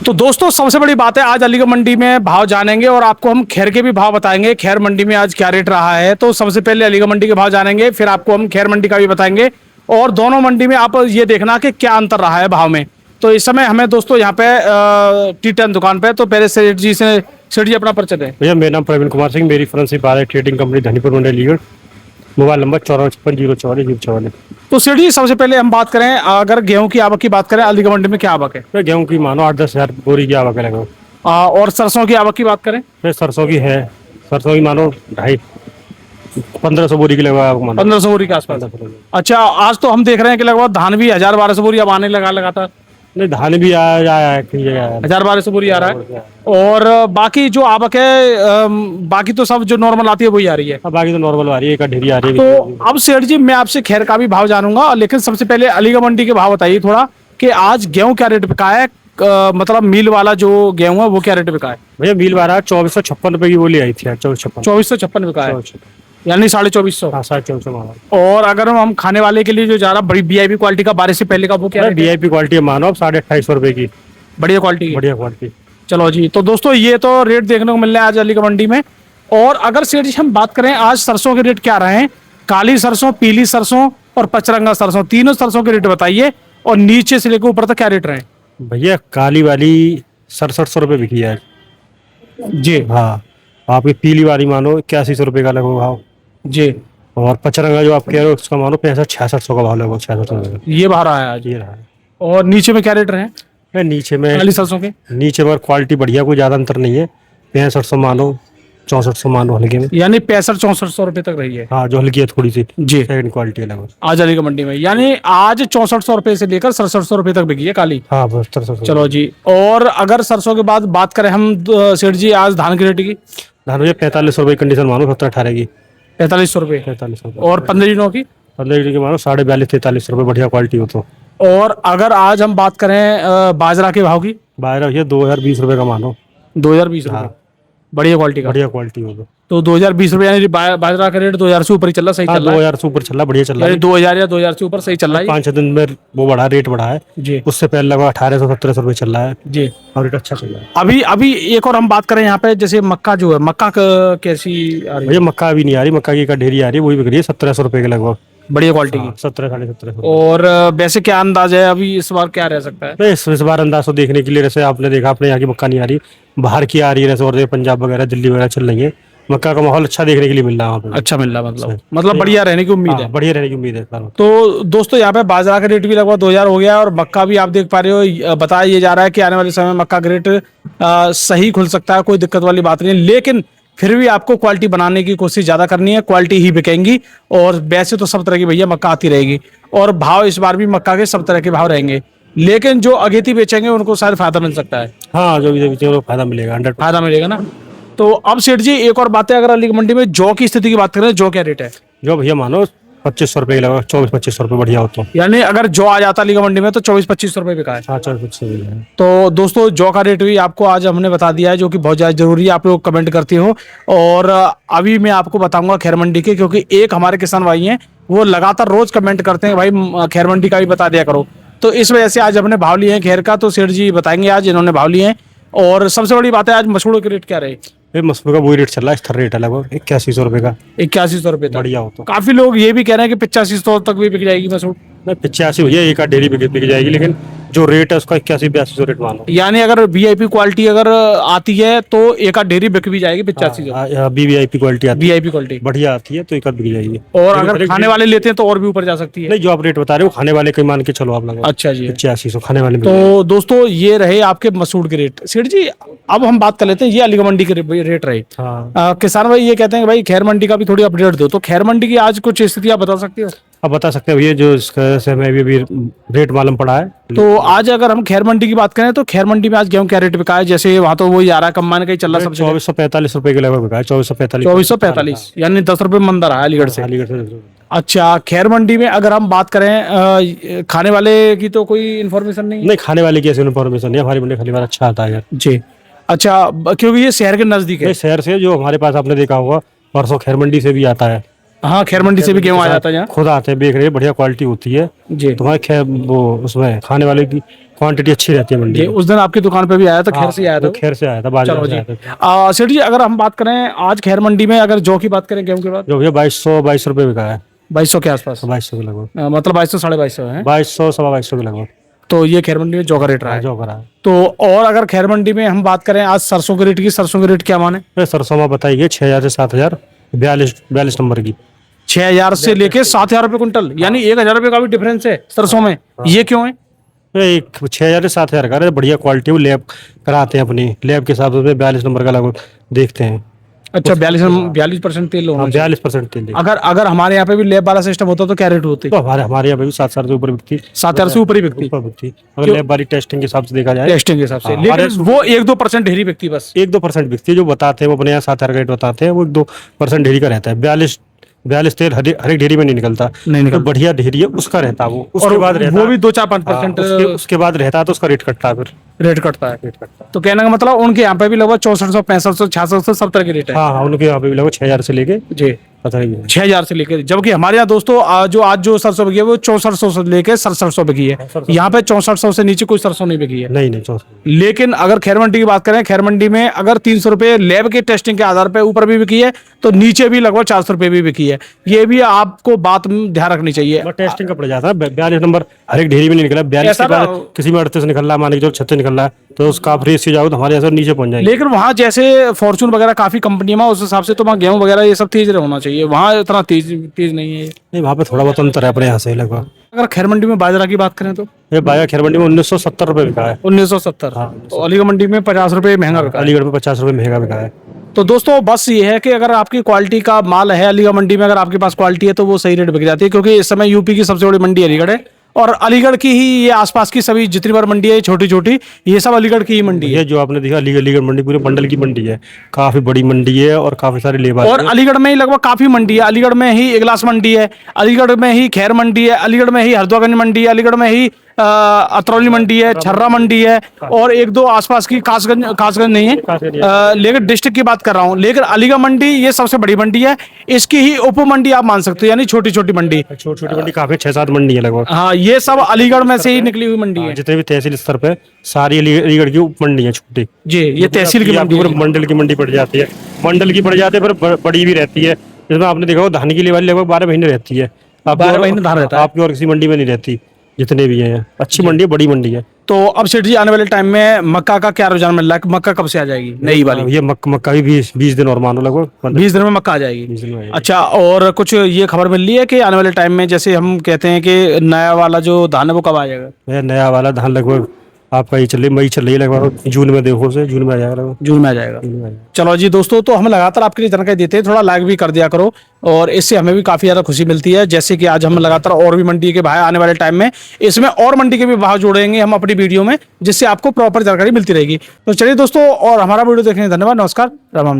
तो दोस्तों सबसे बड़ी बात है, आज अलीगढ़ मंडी में भाव जानेंगे और आपको हम खैर के भी भाव बताएंगे। खैर मंडी में आज क्या रेट रहा है, तो सबसे पहले अलीगढ़ मंडी के भाव जानेंगे, फिर आपको हम खैर मंडी का भी बताएंगे और दोनों मंडी में आप ये देखना कि क्या अंतर रहा है भाव में। तो इस समय हमें दोस्तों यहाँ पे T10 दुकान पे, तो पहले सेठ जी अपना परिचय दें। भैया मेरा नाम प्रवीण कुमार सिंह, मेरी फ्रेंडशिप आ रही trading company Dhanipur Mandi Aligarh. Mobile number 5456044044। तो सेठ जी सबसे पहले हम बात करें, अगर गेहूं की आवक की बात करें, अलीगढ़ मंडी में क्या आवक है? फिर गेहूं की मानो 8-10 हज़ार बोरी की आवक है लगभग। और सरसों की आवक की बात करें? फिर सरसों की है, सरसों की मानो 1500 बोरी की लगभग आवक मानो। 1500 बोरी के आसपास। 1500। अच्छा, आज तो हम देख रहे हैं कि लगभग धान भी 1000-1200 बोरी अब आने लगा था। नहीं धान भी आया है, 1000-1200 बोरी आ रहा है। और बाकी जो आवक है, बाकी तो सब जो नॉर्मल आती है वही आ रही है। बाकी तो नॉर्मल आ रही है, एक ढेरी आ रही है। तो अब सेठ जी मैं आपसे खैर का भी भाव जानूंगा, लेकिन सबसे पहले अलीगढ़ मंडी के भाव बताइए थोड़ा कि आज गेहूं क्या रेट बिका है, मतलब मिल वाला जो गेहूं है वो क्या रेट बिका है? भैया मिल वाला 2456 रुपए की वो ले आई थी, 2456 बिका है, यानी 2450। हाँ 2450 मानो। और अगर हम खाने वाले के लिए जो जा रहा बड़ी VIP क्वालिटी का 12 से पहले का, वो क्या है? VIP क्वालिटी है मानो 2850 रुपए की, बढ़िया क्वालिटी की। बढ़िया क्वालिटी। चलो जी, तो दोस्तों ये तो रेट देखने को मिल रहा है आज अलीगढ़ मंडी में। और अगर सेठ जी हम बात करें आज सरसों के रेट क्या रहे हैं, काली सरसों, पीली सरसों और पचरंगा सरसों, तीनों सरसों के रेट बताइए और नीचे से लेकर ऊपर तक क्या रेट रहे? भैया काली वाली 6700 रुपये बिकी है जी। हाँ, आपकी पीली वाली मानो 8100 रुपये का लगभग भाव जी। और पचरंगा जो आप कह रहे हो उसका मानो 6500-6600 का भाव लगभग, 6600 का ये बाहर आया आज। ये रहा है। और नीचे में क्या रेट रहे? नीचे में काली सरसों के नीचे में क्वालिटी बढ़िया, कोई ज्यादा अंतर नहीं है। 6500 मानो, 6400 मानो हल्के में, यानी 6500-6400 रुपए तक रही है। हाँ जो हल्की है थोड़ी सी, जी। सेकंड क्वालिटी है लगभग आज अलीगढ़ मंडी में, यानी आज 6400 रुपए से लेकर 6700 रुपए तक बिकी है काली। हाँ बस 6700। चलो जी, और अगर सरसों के बाद बात करें हम सेठ जी आज धान की रेट की? धान भैया 4500 रुपये कंडीशन मानो, 17-18 की 4500 रुपए। 4500 रुपये। और 15 दिनों की? 15 की मानो 42-43 रुपये, बढ़िया क्वालिटी हो तो। और अगर आज हम बात करें बाजरा के भाव की? बाहर भैया 2020 रुपये का मानो। 2020 रुपए, हाँ। बढ़िया क्वालिटी का। बढ़िया क्वालिटी हो तो 2020 रुपए, यानी बाजरा का रेट 2000 से ऊपर ही चल रहा, सही चल रहा है? 2000 से ऊपर चल रहा, बढ़िया चल रहा है। 2000 या 2000 से ऊपर सही चल रहा है। 5-6 दिन में वो बढ़ा, रेट बढ़ा है जी। उससे पहले लगभग 1800-1700 रुपये चल रहा है जी। और रेट अच्छा चल रहा है। अभी अभी एक और हम बात करें यहाँ पे, जैसे मक्का जो है, मक्का कैसी आ रही है? भैया मक्का अभी नहीं आ रही, मक्का की एक ढेरी आ रही है, वही बिक रही है 1700 रुपये के लगभग, बढ़िया क्वालिटी की। 1700-1750। और वैसे क्या अंदाज है अभी इस बार क्या रह सकता है? नहीं इस बार अंदाज तो देखने के लिए, जैसे आपने देखा अपने यहाँ की मक्का नहीं आ रही, बाहर की आ रही है, जैसे और पंजाब वगैरह दिल्ली वगैरह चल रही है, मक्का का माहौल अच्छा देखने के लिए मिल रहा है वहाँ पे। अच्छा मिल रहा, मतलब बढ़िया रहने की उम्मीद है। बढ़िया रहने की उम्मीद है इस बार। तो दोस्तों यहाँ पे बाजरा का रेट भी लगभग 2000 हो गया और मक्का भी आप देख पा रहे हो, बताया ये जा रहा है कि आने वाले समय में मक्का का रेट सही खुल सकता है, कोई दिक्कत वाली बात नहीं है। लेकिन फिर भी आपको क्वालिटी बनाने की कोशिश ज्यादा करनी है, क्वालिटी ही बिकेंगी। और वैसे तो सब तरह की भैया मक्का आती रहेगी और भाव इस बार भी मक्का के सब तरह के भाव रहेंगे, लेकिन जो अगेती बेचेंगे उनको शायद फायदा मिल सकता है। हाँ जो भी फायदा मिलेगा, 100% फायदा मिलेगा ना। तो अब सेठ जी एक और बात है, अगर अलीगढ़ मंडी में जौ की स्थिति की बात करें, जौ क्या रेट है? जो भैया मानो 2500 रुपये लगभग, 2400-2500 रुपये बढ़िया होता है। यानी अगर जौ आ जाता अलीगढ़ मंडी में तो 2400-2500 रुपये बिका है। हाँ 2400। तो दोस्तों जौ का रेट भी आपको आज हमने बता दिया है, जो कि बहुत ज्यादा जरूरी है, आप लोग कमेंट करते हो। और अभी मैं आपको बताऊंगा खैर मंडी के, क्योंकि एक हमारे किसान भाई हैं वो लगातार रोज कमेंट करते हैं, भाई खैर मंडी का भी बता दिया करो। तो इस वजह से आज हमने भाव लिए हैं खैर का, तो सेठ जी बताएंगे आज इन्होंने भाव लिए हैं। और सबसे बड़ी बात है, आज मसूड़ों के रेट क्या रहे? मसूर का वही रेट चल रहा है, स्थिर रेट है लगभग 8100 रुपये का। 8100 रुपये तक बढ़िया हो तो। काफी लोग ये भी कह रहे हैं कि 8500 तक भी बिक जाएगी मसूड़। नहीं 85 भैया एक डेली बिक जाएगी, लेकिन जो रेट है उसका 81-82 रेट मानो। यानी अगर VIP क्वालिटी अगर आती है तो एक आध ढेरी बिक भी जाएगी 8500। VIP क्वालिटी आती है, VIP क्वालिटी बढ़िया आती है तो एक आध बिक जाएगी। और अगर खाने वाले लेते हैं तो और भी ऊपर जा सकती है। नहीं जो आप रेट बता रहे हो खाने वाले के मान के चलो आप लोग। अच्छा जी। 8500 खाने वाले। तो दोस्तों ये रहे आपके मसूड़ के रेट। सेठ जी अब हम बात कर लेते हैं, ये अलीगढ़ मंडी के रेट रहे। हाँ। किसान भाई ये कहते हैं भाई खैर मंडी का भी थोड़ी अपडेट दो, तो खैर मंडी की आज कुछ स्थिति आप बता सकते हो? अब बता सकते हैं भैया, जो इसका समय अभी रेट मालूम पड़ा है। तो आज अगर हम खैर मंडी की बात करें तो खैर मंडी में आज गेहूं क्या रेट बिका है? जैसे वहां तो वही आ रहा है, कम्बाइन का ही चल रहा है सब जगह। 2445 रुपए के लगभग बिका है, 2445। 2445 यानी 10 रुपए मंद रहा है अलीगढ़ से। अलीगढ़ से। अच्छा, खैर मंडी में अगर हम बात करें खाने वाले की तो कोई इन्फॉर्मेशन नहीं है? नहीं खाने वाले की ऐसी इन्फॉर्मेशन नहीं, हमारी मंडी खाली वाला अच्छा आता है यार जी। अच्छा, क्योंकि ये शहर के नजदीक है। शहर से जो हमारे पास आपने देखा होगा परसों खैर मंडी से भी आता है। हाँ, खैर मंडी से भी गेहूं आ जाता है यहाँ। खुद आते हैं, बेच रहे, बढ़िया क्वालिटी होती है जी। तुम्हारे वो उसमें खाने वाले की क्वांटिटी अच्छी रहती है मंडी ये में। उस दिन आपकी दुकान पे भी आया था, खैर से आया था वो खैर से आया था, बाजार चलो से जी। आया था। सेठ जी, अगर हम बात करें आज खैर मंडी में, अगर जौ की बात करें, गेहूं की बात, जो भैया 2200 रुपये बिका है, 2200 के आसपास, 2200 के लगभग, मतलब 2200 2250 है। 2200 2250 के लगभग तो ये खैर मंडी में जौ का रेट रहा है। जो करा है। तो और अगर खैर मंडी में हम बात करें आज सरसों के रेट की, सरसों के रेट क्या माने? ये सरसों में बताइए 6000 से 7000, 42 नंबर की। 6000 से लेके 7000 रुपये कुंटल, यानी 1000 रुपये का भी डिफरेंस है सरसों में। ये क्यों है? ये एक 6000 से 7000 का है, बढ़िया क्वालिटी, वो लैब कराते हैं अपनी लैब के हिसाब से, 42 नंबर का लगभग देखते हैं। अच्छा, 42% तेल होना चाहिए। 42% तेल देते हैं। अगर अगर हमारे यहाँ पे भी लैब वाला सिस्टम होता तो क्या रेट होती? तो हमारे यहाँ पे भी 7,000 से ऊपर बिकती, 7000 से ऊपर ही बिकती ऊपर बिकती, अगर लैब वाली टेस्टिंग के हिसाब से देखा जाए। टेस्टिंग के हिसाब से, हाँ, लेकिन वो 1-2% ढेरी बिकती बस। 1-2% बिकती है, जो बताते हैं वो अपने यहाँ 7000 का रेट बताते हैं, वो 1-2% ढेरी का रहता है। 42 तेल हर एक ढेरी में नहीं निकलता, नहीं निकलता। तो बढ़िया ढेरी है उसका रहता है, वो उसके बाद रहता वो है। भी 2-4-5% उसके बाद रहता है, तो उसका रेट कटता है फिर। रेट कटता है। रेट कटता है। तो कहने का मतलब उनके यहाँ पे भी लगभग 6400, 6500, 6600 सब तरह के रेट है। हाँ हाँ, उनके यहाँ पे भी लगभग 6000 से लेके जी, पता नहीं है। 6000 से लेकर, जबकि हमारे यहाँ दोस्तों जो सरसों बिकी है वो 6400 से लेकर 6700 बिकी है। यहाँ पे 6400 से नीचे कोई सरसों नहीं बिकी है। नहीं नहीं 64। लेकिन अगर खैर मंडी की बात करें, खैर मंडी में अगर 300 रुपये लैब के टेस्टिंग के आधार पे ऊपर भी बिकी है, तो नीचे भी लगभग 400 रुपये भी बिकी है। ये भी आपको बात में ध्यान रखनी चाहिए। टेस्टिंग का पड़ जाता है, 42 नंबर हर एक ढेरी में नहीं निकला, 42 ऐसा के बाद ना- किसी में 38 निकल रहा है, मान के चलो 36 निकल रहा है, तो उसका आप रेस से जाओ तो हमारे यहाँ से नीचे पहुंच जाएंगे। लेकिन वहाँ जैसे फॉर्चून वगैरह काफी कंपनियां में, उस हिसाब से तो वहाँ गेहूं वगैरह ये सब तेज होना चाहिए, वहाँ इतना तेज तेज नहीं है। नहीं, वहाँ पे थोड़ा बहुत अंतर है अपने यहाँ से लगभग। अगर खैर मंडी में बाजरा की बात करें तो ये बाजार खैर मंडी में 1970 रुपये बिका है, 1970, तो अलीगढ़ मंडी में 50 रुपये महंगा बिका है। अलीगढ़ में 50 रुपये महंगा बिका है। तो दोस्तों बस ये है कि अगर आपकी क्वालिटी का माल है अलीगढ़ मंडी में, अगर आपके पास क्वालिटी है तो वो सही रेट बिक जाती है, क्योंकि इस समय यूपी की सबसे बड़ी मंडी अलीगढ़ है, और अलीगढ़ की ही ये आसपास की सभी जितनी बार मंडी है छोटी छोटी, ये सब अलीगढ़ की ही मंडी है। ये जो आपने देखा अलीगढ़ मंडी पूरे बंडल की मंडी है, काफी बड़ी मंडी है और काफी सारे लेबर और अलीगढ़ में ही लगभग काफी मंडी है। अलीगढ़ में ही इगलास मंडी है, अलीगढ़ में ही खैर मंडी है, अलीगढ़ में ही हरदोगंज मंडी है, अलीगढ़ में ही अतरौली मंडी है, छर्रा मंडी है, और एक दो आसपास की कासगंज नहीं है, लेकिन डिस्ट्रिक्ट की बात कर रहा हूँ। लेकिन अलीगढ़ मंडी ये सबसे बड़ी मंडी है, इसकी ही उप मंडी आप मान सकते हो, यानी छोटी छोटी मंडी। छोटी छोटी मंडी काफी 6-7 मंडी है लगभग। हाँ, ये सब अलीगढ़ में से ही निकली हुई मंडी है। जितने भी तहसील स्तर पे सारी अलीगढ़ की उप मंडी है छोटी। जी, ये तहसील की मंडी है। पूरे मंडल की मंडी पड़ जाती है, मंडल की पड़ जाती है, पर बड़ी भी रहती है। इसमें आपने देखा होगा धान की लेवाली लगभग 12 महीने रहती है, 12 महीने धान रहता है। आपकी और किसी मंडी में नहीं रहती, जितने भी हैं। अच्छी मंडी है, बड़ी मंडी है। तो अब सेठ जी, आने वाले टाइम में मक्का का क्या रुझान मिल रहा है? मक्का कब से आ जाएगी नई वाली? ये मक्का भी 20 दिन और मानो लगभग 20 दिन में मक्का आ जाएगी। 20 दिन में आएगी। अच्छा, और कुछ ये खबर मिल रही है कि आने वाले टाइम में, जैसे हम कहते हैं कि नया वाला जो धान है वो कब आ जाएगा? ये नया वाला धान लगभग आपका ये मई चल रही है, लगभग जून में, देखो से जून में आ जाएगा लगभग। जून में आ जाएगा। जून में आ जाएगा। चलो जी दोस्तों, तो हम लगातार आपके लिए जानकारी देते हैं, थोड़ा लाइक भी कर दिया करो, और इससे हमें भी काफी ज्यादा खुशी मिलती है। जैसे कि आज हम लगातार और भी मंडी के भाव आने वाले टाइम में इसमें और मंडी के भी भाव जोड़ेंगे हम अपनी वीडियो में, जिससे आपको प्रॉपर जानकारी मिलती रहेगी। तो चलिए दोस्तों, और हमारा वीडियो देखने धन्यवाद, नमस्कार, राम राम जी।